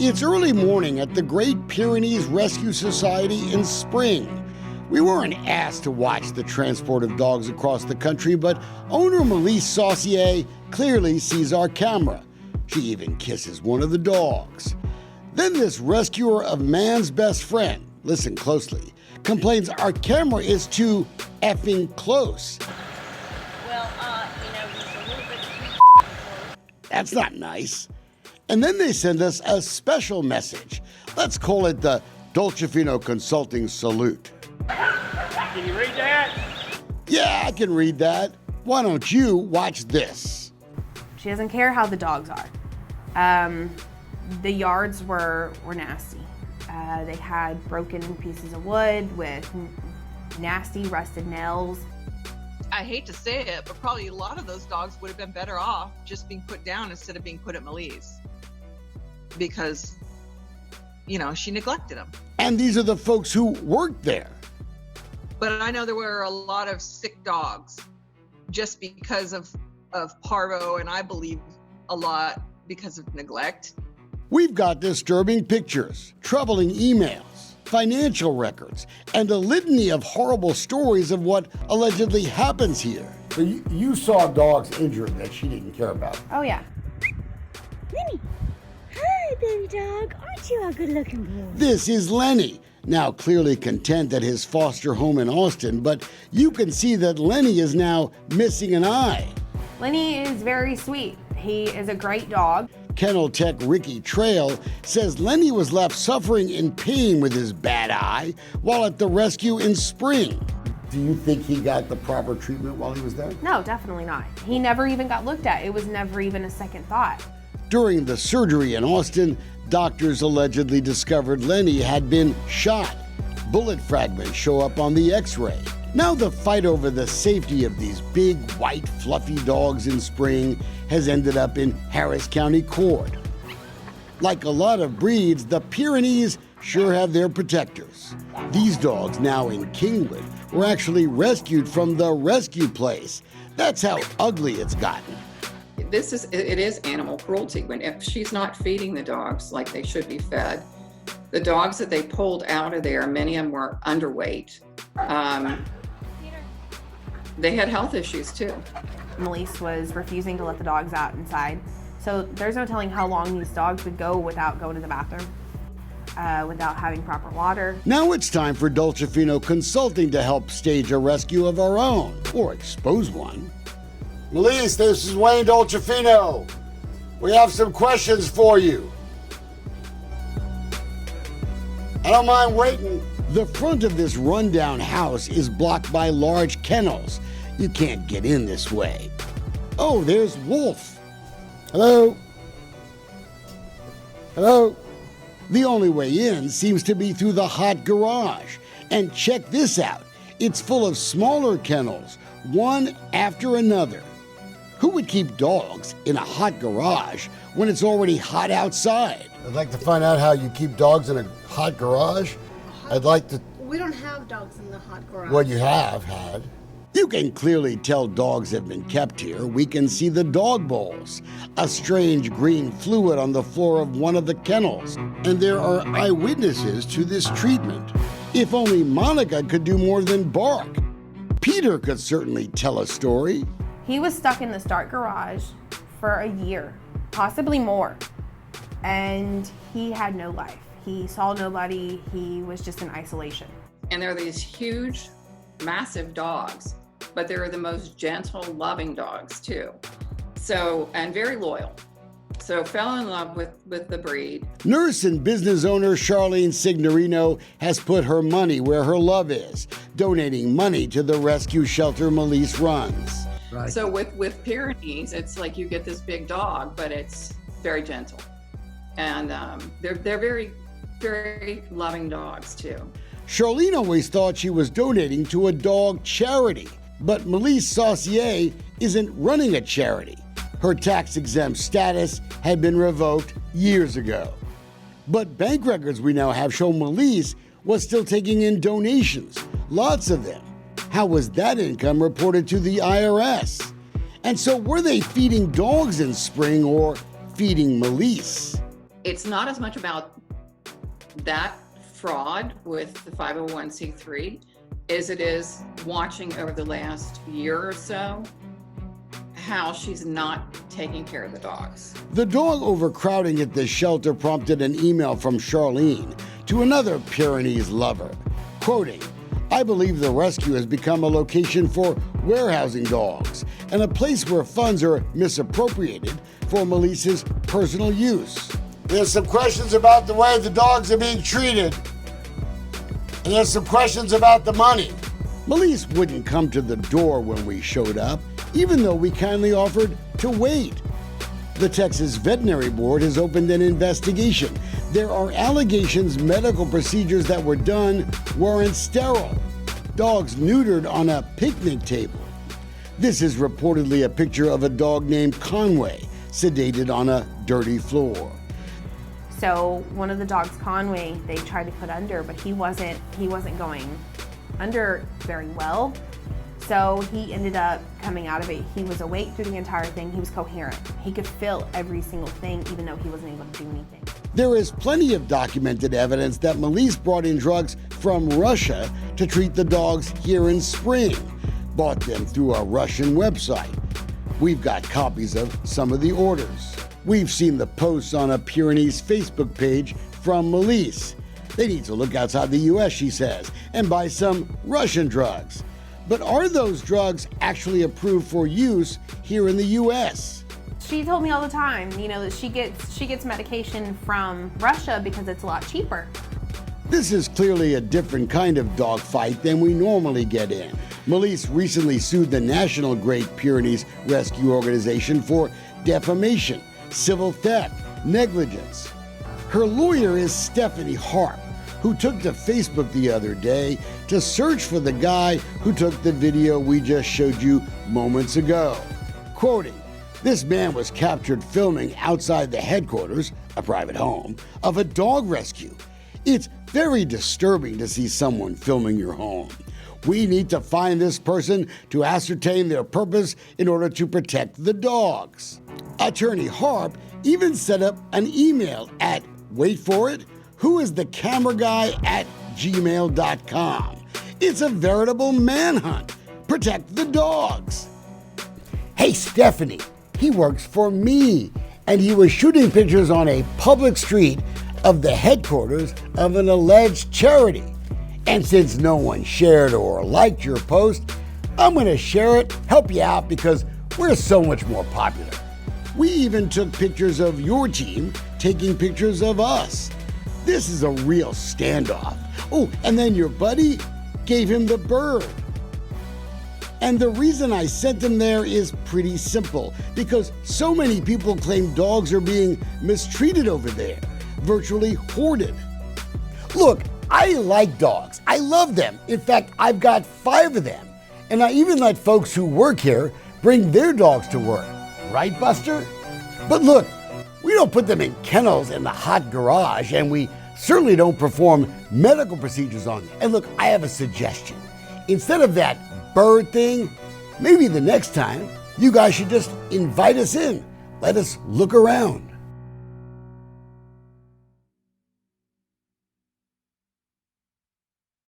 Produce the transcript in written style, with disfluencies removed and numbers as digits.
It's early morning at the Great Pyrenees Rescue Society in Spring. We weren't asked to watch the transport of dogs across the country, but owner Melise Saucier clearly sees our camera. She even kisses one of the dogs. Then this rescuer of man's best friend, listen closely, complains our camera is too effing close. Well, he's a little bit too close. That's not nice. And then they send us a special message. Let's call it the Dolcefino Consulting Salute. Can you read that? Yeah, I can read that. Why don't you watch this? She doesn't care how the dogs are. The yards were nasty. They had broken pieces of wood with nasty rusted nails. I hate to say it, but probably a lot of those dogs would have been better off just being put down instead of being put at Melise. Because, she neglected them. And these are the folks who worked there. But I know there were a lot of sick dogs just because of parvo, and I believe a lot because of neglect. We've got disturbing pictures, troubling emails, financial records, and a litany of horrible stories of what allegedly happens here. So you saw dogs injured that she didn't care about. Oh, yeah. Lenny. Hi, baby dog. Aren't you a good-looking boy? This is Lenny, now clearly content at his foster home in Austin, but you can see that Lenny is now missing an eye. Lenny is very sweet. He is a great dog. Kennel tech Ricky Trail says Lenny was left suffering in pain with his bad eye while at the rescue in Spring. Do you think he got the proper treatment while he was there? No, definitely not. He never even got looked at. It was never even a second thought. During the surgery in Austin, doctors allegedly discovered Lenny had been shot. Bullet fragments show up on the x-ray. Now the fight over the safety of these big, white, fluffy dogs in Spring has ended up in Harris County Court. Like a lot of breeds, the Pyrenees sure have their protectors. These dogs, now in Kingwood, were actually rescued from the rescue place. That's how ugly it's gotten. It is animal cruelty if she's not feeding the dogs like they should be fed. The dogs that they pulled out of there, many of them were underweight. They had health issues too. Melise was refusing to let the dogs out inside. So there's no telling how long these dogs would go without going to the bathroom, without having proper water. Now it's time for Dolcefino Consulting to help stage a rescue of our own, or expose one. Melise, this is Wayne Dolcefino. We have some questions for you. I don't mind waiting. The front of this rundown house is blocked by large kennels. You can't get in this way. Oh, there's Wolf. Hello? Hello? The only way in seems to be through the hot garage. And check this out. It's full of smaller kennels, one after another. Who would keep dogs in a hot garage when it's already hot outside? I'd like to find out how you keep dogs in a hot garage. I'd like to... We don't have dogs in the hot garage. Well, you have had. You can clearly tell dogs have been kept here. We can see the dog bowls, a strange green fluid on the floor of one of the kennels. And there are eyewitnesses to this treatment. If only Monica could do more than bark. Peter could certainly tell a story. He was stuck in this dark garage for a year, possibly more. And he had no life. He saw nobody. He was just in isolation. And there are these huge, massive dogs, but they're the most gentle, loving dogs too. So, and very loyal. So fell in love with the breed. Nurse and business owner Charlene Signorino has put her money where her love is, donating money to the rescue shelter Melise runs. Right. So with Pyrenees, it's like you get this big dog, but it's very gentle. And they're very, very loving dogs too. Charlene always thought she was donating to a dog charity, but Melise Saucier isn't running a charity. Her tax-exempt status had been revoked years ago. But bank records we now have show Melise was still taking in donations, lots of them. How was that income reported to the IRS? And so were they feeding dogs in Spring or feeding Melise? It's not as much about that fraud with the 501c3 as it is watching over the last year or so how she's not taking care of the dogs. The dog overcrowding at the shelter prompted an email from Charlene to another Pyrenees lover, quoting, "I believe the rescue has become a location for warehousing dogs and a place where funds are misappropriated for Melissa's personal use. There's some questions about the way the dogs are being treated, and there's some questions about the money." Melissa wouldn't come to the door when we showed up, even though we kindly offered to wait. The Texas Veterinary Board has opened an investigation. There are allegations medical procedures that were done weren't sterile. Dogs neutered on a picnic table. This is reportedly a picture of a dog named Conway, sedated on a dirty floor. So one of the dogs, Conway, they tried to put under, but he wasn't going under very well. So he ended up coming out of it. He was awake through the entire thing. He was coherent. He could feel every single thing, even though he wasn't able to do anything. There is plenty of documented evidence that Melissa brought in drugs from Russia to treat the dogs here in Spring, bought them through a Russian website. We've got copies of some of the orders. We've seen the posts on a Pyrenees Facebook page from Melissa. They need to look outside the U.S., she says, and buy some Russian drugs. But are those drugs actually approved for use here in the U.S.? She told me all the time, that she gets medication from Russia because it's a lot cheaper. This is clearly a different kind of dog fight than we normally get in. Melissa recently sued the National Great Pyrenees Rescue Organization for defamation, civil theft, negligence. Her lawyer is Stephanie Harp, who took to Facebook the other day to search for the guy who took the video we just showed you moments ago. Quoting, "This man was captured filming outside the headquarters, a private home, of a dog rescue. It's very disturbing to see someone filming your home. We need to find this person to ascertain their purpose in order to protect the dogs." Attorney Harp even set up an email at, wait for it, whoisthecameraguy@gmail.com. It's a veritable manhunt. Protect the dogs. Hey, Stephanie, he works for me, and he was shooting pictures on a public street of the headquarters of an alleged charity. And since no one shared or liked your post, I'm going to share it, help you out, because we're so much more popular. We even took pictures of your team taking pictures of us. This is a real standoff. Oh, and then your buddy gave him the bird. And the reason I sent him there is pretty simple, because so many people claim dogs are being mistreated over there, virtually hoarded. Look, I like dogs. I love them. In fact, I've got 5 of them. And I even let folks who work here bring their dogs to work. Right, Buster? But look, we don't put them in kennels in the hot garage, and we certainly don't perform medical procedures on them. And look, I have a suggestion. Instead of that bird thing, maybe the next time, you guys should just invite us in. Let us look around.